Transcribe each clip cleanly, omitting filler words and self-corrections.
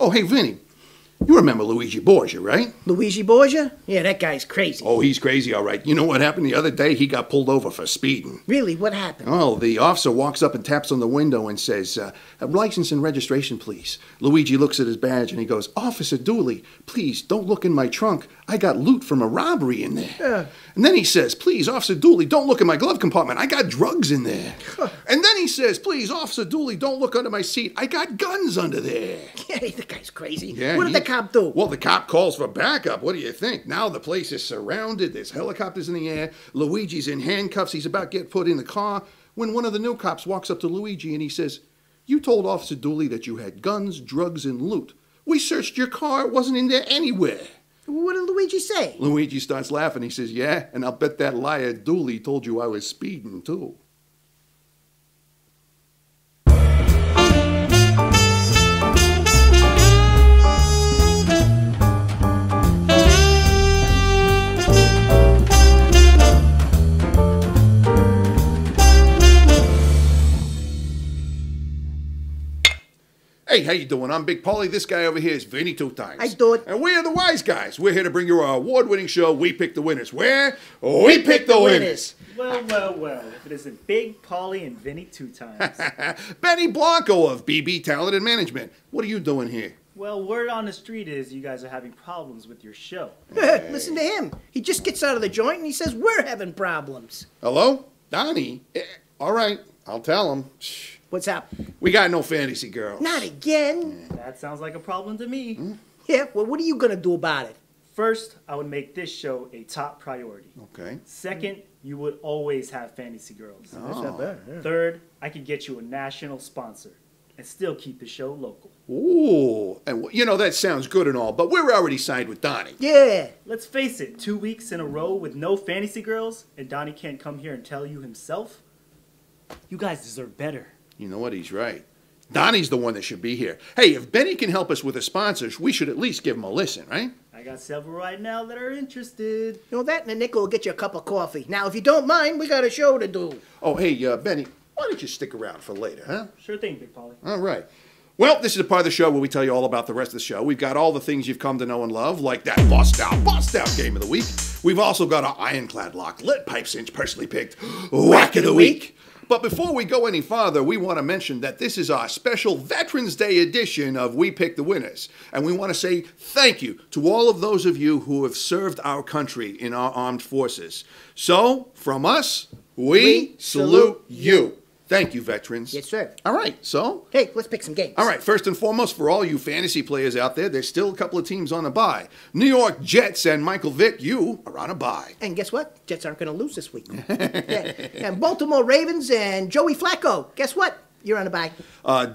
Oh, hey, Vinny. You remember Luigi Borgia, right? Luigi Borgia? Yeah, that guy's crazy. Oh, he's crazy, all right. You know what happened the other day? He got pulled over for speeding. Really? What happened? Oh, the officer walks up and taps on the window and says, license and registration, please. Luigi looks at his badge and he goes, Officer Dooley, please don't look in my trunk. I got loot from a robbery in there. And then he says, please, Officer Dooley, don't look in my glove compartment. I got drugs in there. And then he says, please, Officer Dooley, don't look under my seat. I got guns under there. Yeah, the guy's crazy. Yeah, what did the cop do? Well, the cop calls for backup. What do you think? Now the place is surrounded. There's helicopters in the air. Luigi's in handcuffs. He's about to get put in the car when one of the new cops walks up to Luigi and he says, you told Officer Dooley that you had guns, drugs, and loot. We searched your car. It wasn't in there anywhere. What did Luigi say? Luigi starts laughing. He says, yeah, and I'll bet that liar Dooley told you I was speeding, too. Hey, how you doing? I'm Big Pauley. This guy over here is Vinny 2 times. I do it. And we're the Wise Guys. We're here to bring you our award-winning show, We Pick the Winners. Where? We Pick the Winners. Well, well, well. If it isn't Big Pauley and Vinny 2 times. Benny Blanco of BB Talent and Management. What are you doing here? Well, word on the street is you guys are having problems with your show. Listen to him. He just gets out of the joint and he says we're having problems. Hello? Donnie? All right, I'll tell him. Shh. What's up? We got no fantasy girls. Not again. That sounds like a problem to me. Yeah, well, what are you going to do about it? First, I would make this show a top priority. Okay. Second, you would always have fantasy girls. That's not bad. Yeah. Third, I could get you a national sponsor and still keep the show local. Ooh, and you know, that sounds good and all, but we're already signed with Donnie. Yeah. Let's face it, 2 weeks in a row with no fantasy girls, and Donnie can't come here and tell you himself? You guys deserve better. You know what? He's right. Donnie's the one that should be here. Hey, if Benny can help us with the sponsors, we should at least give him a listen, right? I got several right now that are interested. You know, that and a nickel will get you a cup of coffee. Now, if you don't mind, we got a show to do. Oh, hey, Benny, why don't you stick around for later, huh? Sure thing, Big Pauley. All right. Well, this is the part of the show where we tell you all about the rest of the show. We've got all the things you've come to know and love, like that Bust Out Game of the Week. We've also got our Ironclad Lock, Lead Pipe Cinch, personally picked Whack of the Week. But before we go any farther, we want to mention that this is our special Veterans Day edition of We Pick the Winners. And we want to say thank you to all of those of you who have served our country in our armed forces. So, from us, we salute you. Thank you, veterans. Yes, sir. All right, so? Hey, let's pick some games. All right, first and foremost, for all you fantasy players out there, there's still a couple of teams on a bye. New York Jets and Michael Vick, you are on a bye. And guess what? Jets aren't going to lose this week. Yeah. And Baltimore Ravens and Joey Flacco, guess what? You're on a bye.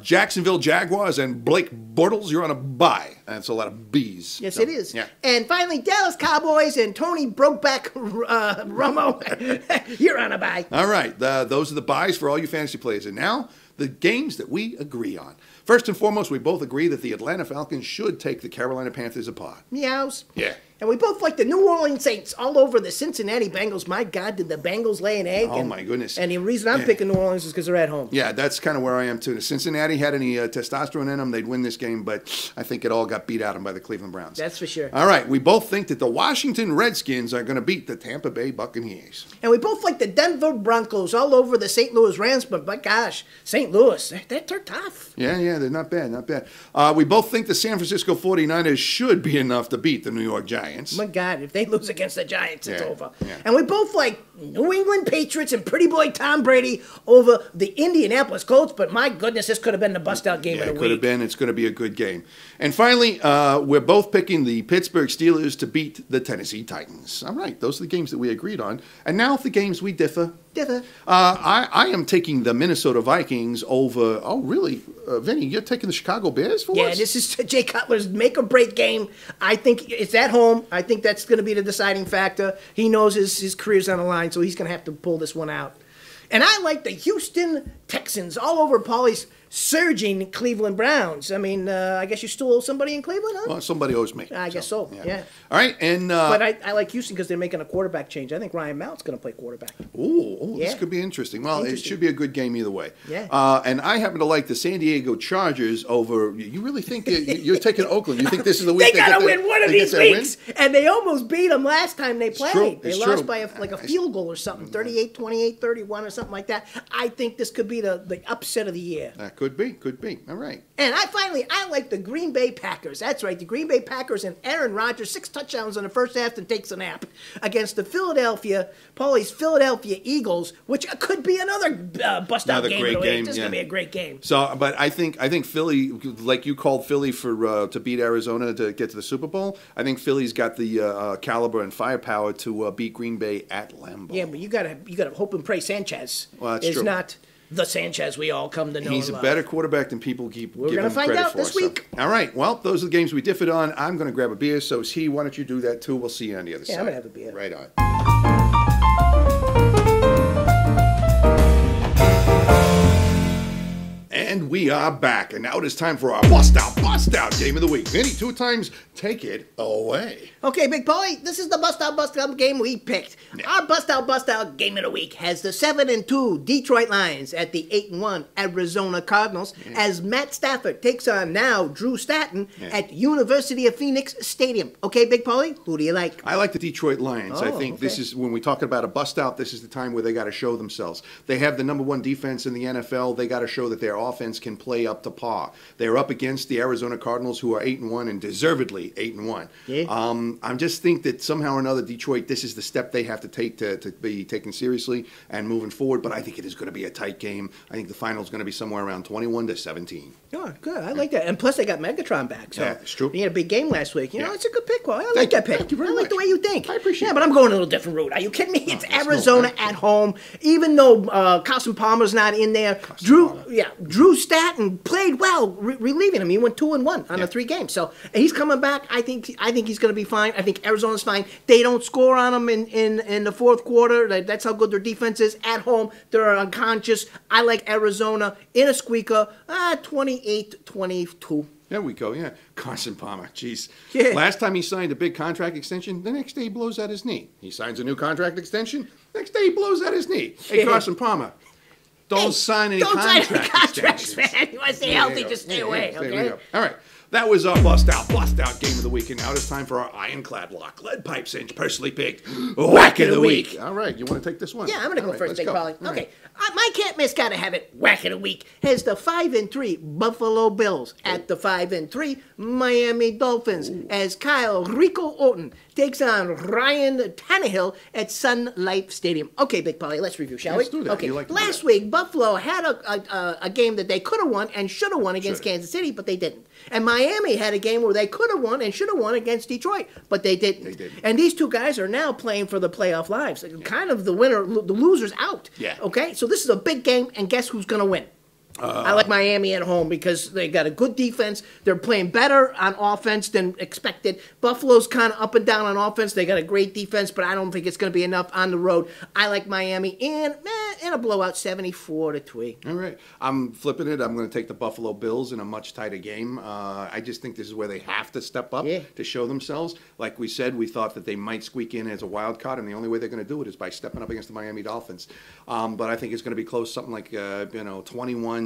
Jacksonville Jaguars and Blake Bortles, you're on a bye. That's a lot of B's. Yes, so, it is. Yeah. And finally, Dallas Cowboys and Tony Brokeback Romo, you're on a bye. All right, those are the buys for all you fantasy players. And now, the games that we agree on. First and foremost, we both agree that the Atlanta Falcons should take the Carolina Panthers apart. Meows. Yeah. And we both like the New Orleans Saints all over the Cincinnati Bengals. My God, did the Bengals lay an egg? Oh, my goodness. And the reason I'm picking New Orleans is because they're at home. Yeah, that's kind of where I am, too. If Cincinnati had any testosterone in them, they'd win this game, but I think it all got beat out of them by the Cleveland Browns. That's for sure. All right, we both think that the Washington Redskins are going to beat the Tampa Bay Buccaneers. And we both like the Denver Broncos all over the St. Louis Rams, but my gosh, St. Louis, they're tough. Yeah, they're not bad, not bad. We both think the San Francisco 49ers should be enough to beat the New York Giants. My God, if they lose against the Giants, it's over. Yeah. And we both like New England Patriots and pretty boy Tom Brady over the Indianapolis Colts, but my goodness, this could have been the bust-out game of the week. It could have been. It's going to be a good game. And finally, we're both picking the Pittsburgh Steelers to beat the Tennessee Titans. All right, those are the games that we agreed on. And now the games we differ. I am taking the Minnesota Vikings over, oh, really? Vinny, you're taking the Chicago Bears for us? Yeah, this is Jay Cutler's make-or-break game. I think it's at home. I think that's going to be the deciding factor. He knows his career's on the line, so he's going to have to pull this one out. And I like the Houston Texans all over Paulie's surging Cleveland Browns. I mean, I guess you still owe somebody in Cleveland, huh? Well, somebody owes me. I guess so, yeah. All right, and... but I like Houston because they're making a quarterback change. I think Ryan Mallett going to play quarterback. Ooh, Yeah. This could be interesting. Well, it should be a good game either way. Yeah. And I happen to like the San Diego Chargers over... You really think you're taking Oakland? You think this is the week They got to win one of these weeks. And they almost beat them last time they played. True. They It's lost true. by a field goal or something, 38-28, 31 or something like that. I think this could be the upset of the year. That could be. All right. And I like the Green Bay Packers. That's right, the Green Bay Packers and Aaron Rodgers, 6 touchdowns in the first half and takes a nap against the Pauley's Philadelphia Eagles, which could be another bust-out game. Great game. This is going to be a great game. So, but I think Philly, like you called Philly for to beat Arizona to get to the Super Bowl. I think Philly's got the caliber and firepower to beat Green Bay at Lambeau. Yeah, but you gotta hope and pray Sanchez that's is true. not the Sanchez we all come to know. He's and a love. better quarterback than people keep We're giving gonna him find credit out for. this week. All right. Well, those are the games we differed on. I'm going to grab a beer. So is he. Why don't you do that too? We'll see you on the other side. Yeah, I'm gonna have a beer. Right on. And we are back, and now it is time for our bust out game of the week. Vinny, 2 times, take it away. Okay, Big Pauley, this is the bust out game we picked. Yeah. Our bust out game of the week has the 7-2 Detroit Lions at the 8-1 Arizona Cardinals as Matt Stafford takes on now Drew Stanton at University of Phoenix Stadium. Okay, Big Pauley, who do you like? I like the Detroit Lions. I Oh, think this is, when we talk about a bust out, this is the time where they got to show themselves. They have the number 1 defense in the NFL. They got to show that their offense can play up to par. They're up against the Arizona Cardinals, who are 8-1 and deservedly 8-1. Yeah. I just think that somehow or another, Detroit, this is the step they have to take to be taken seriously and moving forward. But I think it is going to be a tight game. I think the final is going to be somewhere around 21-17. Oh, good. I like that. And plus, they got Megatron back. So Yeah, it's true. He had a big game last week. You know, it's a good pick, Paul. I Thank like you. that pick. Thank you very I like much. the way you think. I appreciate Yeah, it. but I'm going a little different route. Are you kidding me? It's let's go. Arizona at home. Even though Carson Palmer's not in there, Drew Stanton played well, relieving him. He went 2-1 on the 3 games. So he's coming back. I think he's going to be fine. I think Arizona's fine. They don't score on them in the fourth quarter. That's how good their defense is. At home, they're unconscious. I like Arizona in a squeaker, 28-22. There we go, yeah. Carson Palmer, jeez. Yeah. Last time he signed a big contract extension, the next day he blows out his knee. He signs a new contract extension, next day he blows out his knee. Hey, Yeah. Carson Palmer, don't sign any contract contracts, extensions. man. You want to stay There healthy, you go. just stay Yeah, away, there we okay? go. All right. That was our bust out game of the week, and now it's time for our ironclad lock, lead pipe cinch, personally picked whack of the week. All right, you want to take this one? Yeah, I'm going to go All right, first, let's Big go. Polly. All Okay. right. My can't miss gotta have it whack of the week has the 5-3 Buffalo Bills at the 5-3 Miami Dolphins as Kyle Rico Orton takes on Ryan Tannehill at Sun Life Stadium. Okay, Big Polly, let's review, shall Let's we? do that. Okay, You like to do last that. week Buffalo had a game that they could have won and should have won against Kansas City, but they didn't. And Miami had a game where they could have won and should have won against Detroit, but they didn't. They didn't. And these two guys are now playing for the playoff lives. Kind of the loser's out. Yeah. Okay, so this is a big game, and guess who's going to win? I like Miami at home because they got a good defense. They're playing better on offense than expected. Buffalo's kind of up and down on offense. They got a great defense, but I don't think it's going to be enough on the road. I like Miami in a blowout, 74-3. All right. I'm flipping it. I'm going to take the Buffalo Bills in a much tighter game. I just think this is where they have to step up to show themselves. Like we said, we thought that they might squeak in as a wild card, and the only way they're going to do it is by stepping up against the Miami Dolphins. But I think it's going to be close, something like 21-17.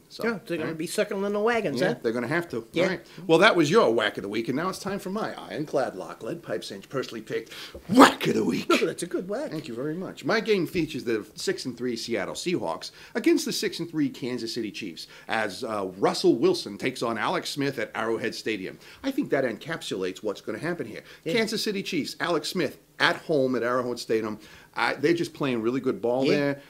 So, Yeah, they're going to be circling the wagons, yeah, huh? they're going to have to. Yeah. All right. Well, that was your whack of the week, and now it's time for my ironclad lock, lead pipe cinch, personally picked whack of the week. That's a good whack. Thank you very much. My game features the 6-3 Seattle Seahawks against the 6-3 Kansas City Chiefs as Russell Wilson takes on Alex Smith at Arrowhead Stadium. I think that encapsulates what's going to happen here. Yeah. Kansas City Chiefs, Alex Smith at home at Arrowhead Stadium. They're just playing really good ball there.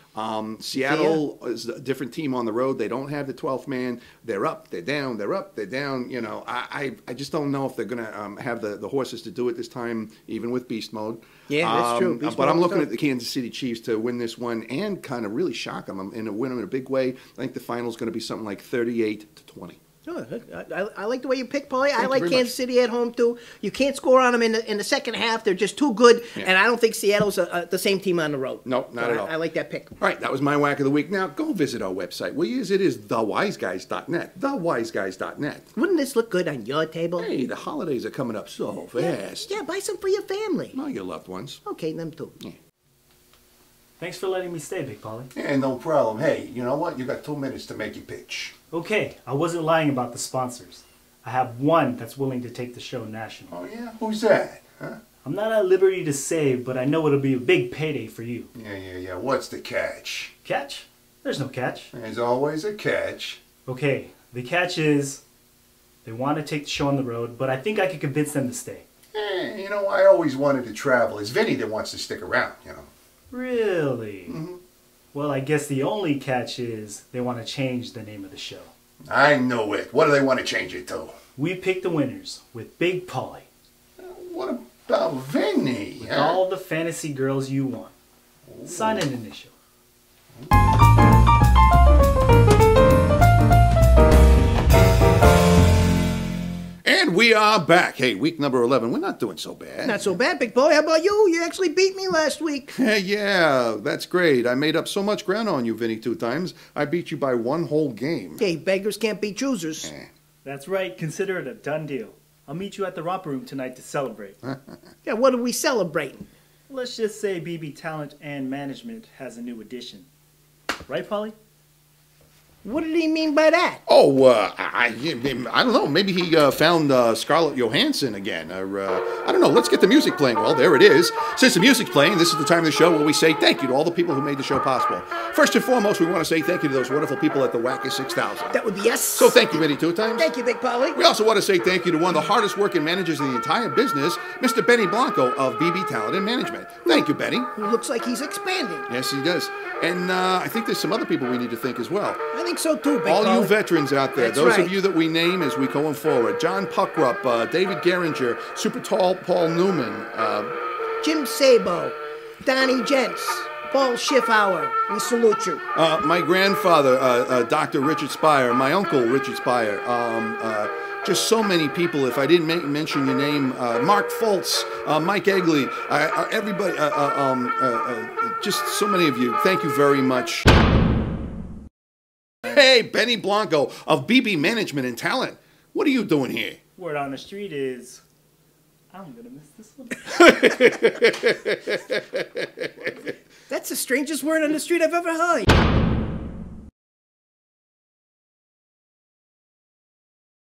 Seattle is a different team on the road. They don't have the 12th man. They're up, they're down, they're up, they're down. You know, I just don't know if they're going to have the horses to do it this time, even with beast mode. Yeah, that's true. Beast but I'm mode looking is at the Kansas City Chiefs to win this one and kind of really shock them and win them in a big way. I think the final is going to be something like 38-20. Oh, I like the way you pick, Pauley. I like very Kansas City at home too. You can't score on them in the second half. They're just too good, and I don't think Seattle's the same team on the road. No, not at all. I like that pick. All right, that was my whack of the week. Now go visit our website. Will you? It is thewiseguys.net. Thewiseguys.net. Wouldn't this look good on your table? Hey, the holidays are coming up so fast. Yeah, buy some for your family. No, your loved ones. Okay, them too. Yeah. Thanks for letting me stay, Big Pauley. Yeah, no problem. Hey, you know what? You got 2 minutes to make your pitch. Okay, I wasn't lying about the sponsors. I have one that's willing to take the show national. Oh, yeah? Who's that? Huh? I'm not at liberty to say, but I know it'll be a big payday for you. Yeah. What's the catch? Catch? There's no catch. There's always a catch. Okay, the catch is they want to take the show on the road, but I think I can convince them to stay. You know, I always wanted to travel. It's Vinny that wants to stick around, you know. Really? Mm-hmm. Well, I guess the only catch is they want to change the name of the show. I know it. What do they want to change it to? We pick the winners with Big Pauley. What about Vinny? With all the fantasy girls you want. Sign an initial. And we are back. Hey, week number 11. We're not doing so bad. Not so bad, big boy. How about you? You actually beat me last week. Yeah, that's great. I made up so much ground on you, Vinny, 2 times. I beat you by 1 whole game. Hey, beggars can't be choosers. That's right. Consider it a done deal. I'll meet you at the romper room tonight to celebrate. Yeah, what are we celebrating? Let's just say BB Talent and Management has a new addition. Right, Pauley? What did he mean by that? Oh, I don't know. Maybe he found Scarlett Johansson again. Or, I don't know. Let's get the music playing. Well, there it is. Since the music's playing, this is the time of the show where we say thank you to all the people who made the show possible. First and foremost, we want to say thank you to those wonderful people at the Wacker 6000. That would be us. So thank you, Vinny, 2 times. Thank you, Big Polly. We also want to say thank you to one of the hardest working managers in the entire business, Mr. Benny Blanco of BB Talent and Management. Thank you, Benny. He looks like he's expanding. Yes, he does. And I think there's some other people we need to thank as well. I think so too, Big All Polly. you veterans out there, That's those right. of you that we name as we going forward. John Puckrup, David Geringer, Super Tall Paul Newman. Jim Sabo, Donnie Gents, Paul Schiffauer, we salute you. My grandfather, Dr. Richard Spire, my uncle Richard Spire, just so many people. If I didn't mention your name, Mark Foltz, Mike Egley, everybody, just so many of you. Thank you very much. Hey, Benny Blanco of BB Management and Talent. What are you doing here? Word on the street is, I'm going to miss this one. That's the strangest word on the street I've ever heard.